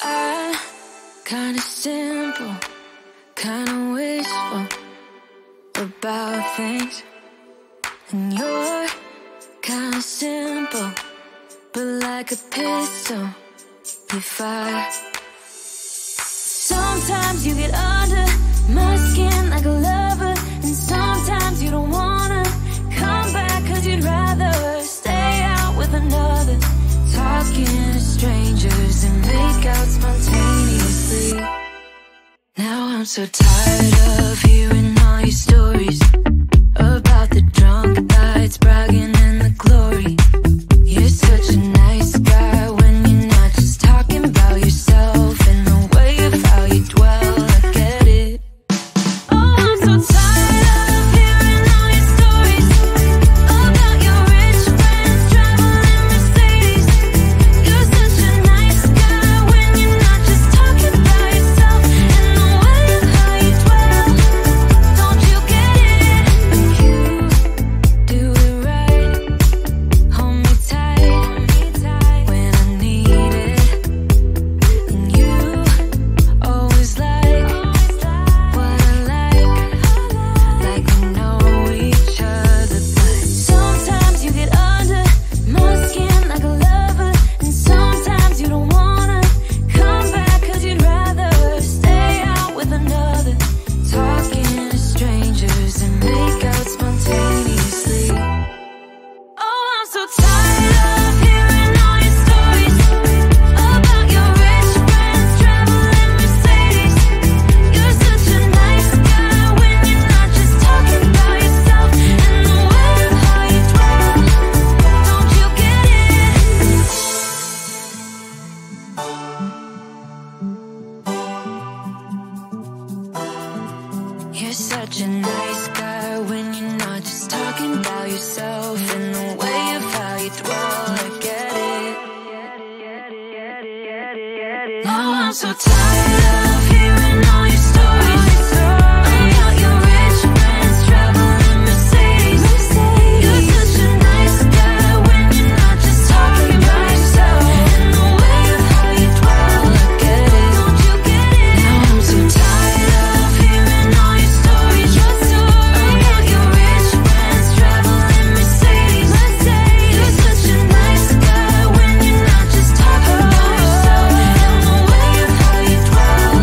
I'm kinda simple, kinda wishful about things, and you're kinda simple, but like a pistol, you fire. Sometimes you get under my skin like a lover, and sometimes you don't wanna come back 'cause you'd rather stay out with another, talking to strangers and make out spontaneously. Now I'm so tired of hearing all your stories about the drunk nights, bragging in the glory. You're such a nice guy when you're not just talking about yourself and the way of how you dwell. I get it. Oh, I'm so tired of hearing all your stories about your rich friends traveling Mercedes. You're such a nice guy when you're not just talking about yourself and the way of how you dwell. Don't you get it? You do it right. Hold me tight when I need it. And you always like what I like we know each other. But sometimes you get under my skin like a lover, and sometimes you don't wanna come back 'cause you'd rather stay out with another, talking to strangers and make out spontaneously. Oh, I'm so tired of hearing all your stories about your rich friends traveling Mercedes. You're such a nice guy when you're not just talking about yourself and the way of how you dwell. Don't you get it? You're such a nice guy when you're not just talking about yourself and the way of how you dwell. I get it. Now I'm so tired of hearing all your stories about your rich friends traveling Mercedes. You're such a nice guy when you're not just talking about yourself and the way of how you dwell. I get it. Don't you get it? Now I'm so tired of hearing all your stories about your rich friends traveling Mercedes. You're such a nice guy when you're not just talking about yourself and the way of how you dwell.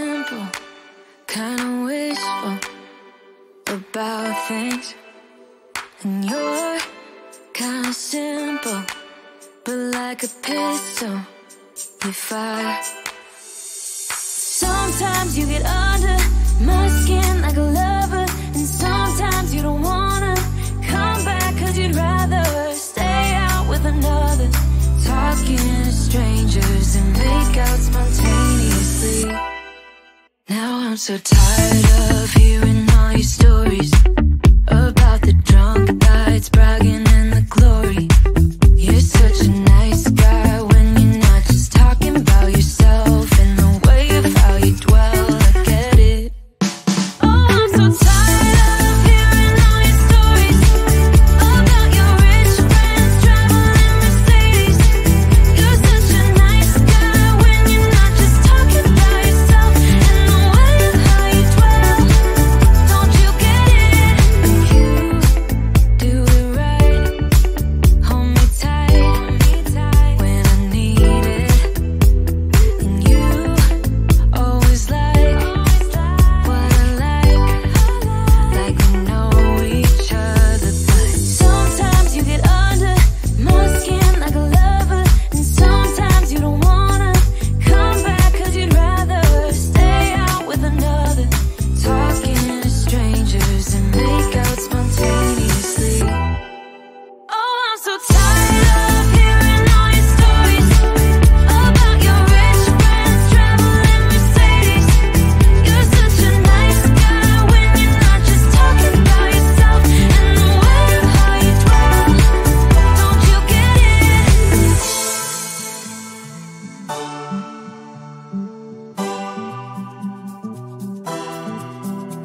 simple, kinda wishful about things. And you're kinda simple, but like a pistol, you fire. Sometimes you get under my skin like a lover, and sometimes you don't wanna come back 'cause you'd rather stay out with another, talking to strangers and make out spontaneously. Now I'm so tired of hearing all your stories about the drunk nights, bragging in the glory. You're such a nice guy when you're not just talking about yourself and the way of how you dwell. I get it. Oh, I'm so tired of hearing all your stories about your rich friends traveling Mercedes. You're such a nice guy when you're not just talking about yourself and the way of how you dwell. Don't you get it? You do it right. Hold me tight when I need it. And you always like what I like we know each other. But sometimes you get under my skin like a lover, and sometimes you don't wanna come back 'cause you'd rather stay out with another, talking to strangers and make out spontaneously. Oh, I'm so tired of hearing all your stories about your rich friends traveling Mercedes. You're such a nice guy when you're not just talking about yourself and the way of how you dwell. Don't you get it?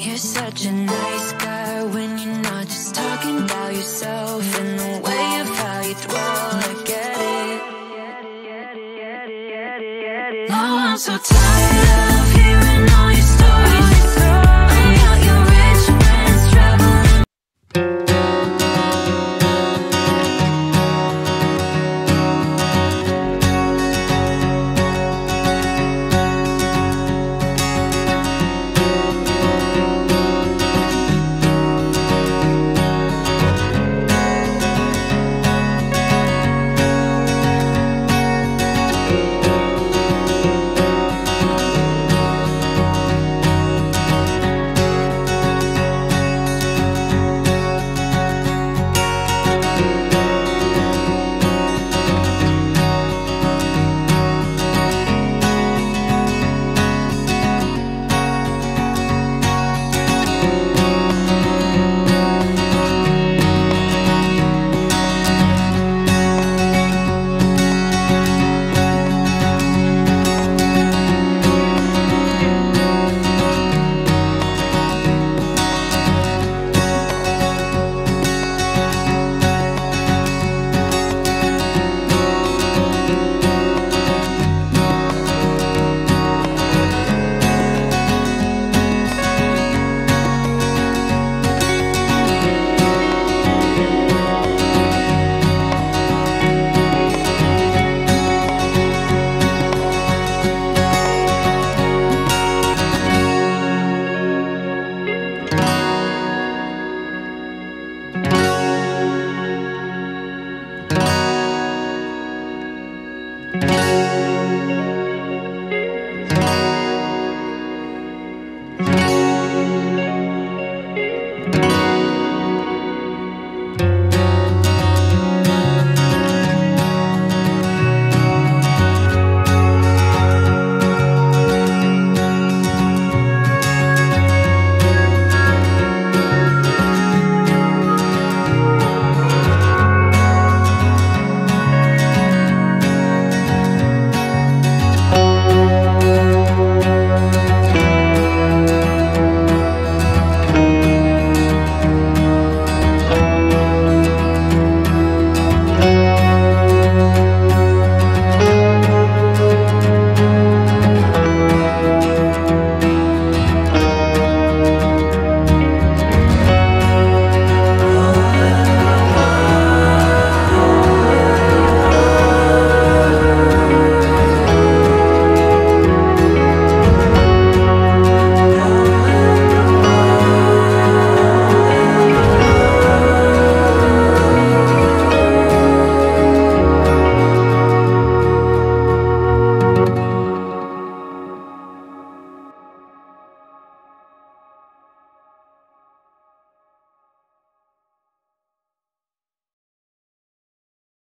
You're such a nice guy when you're not just talking about yourself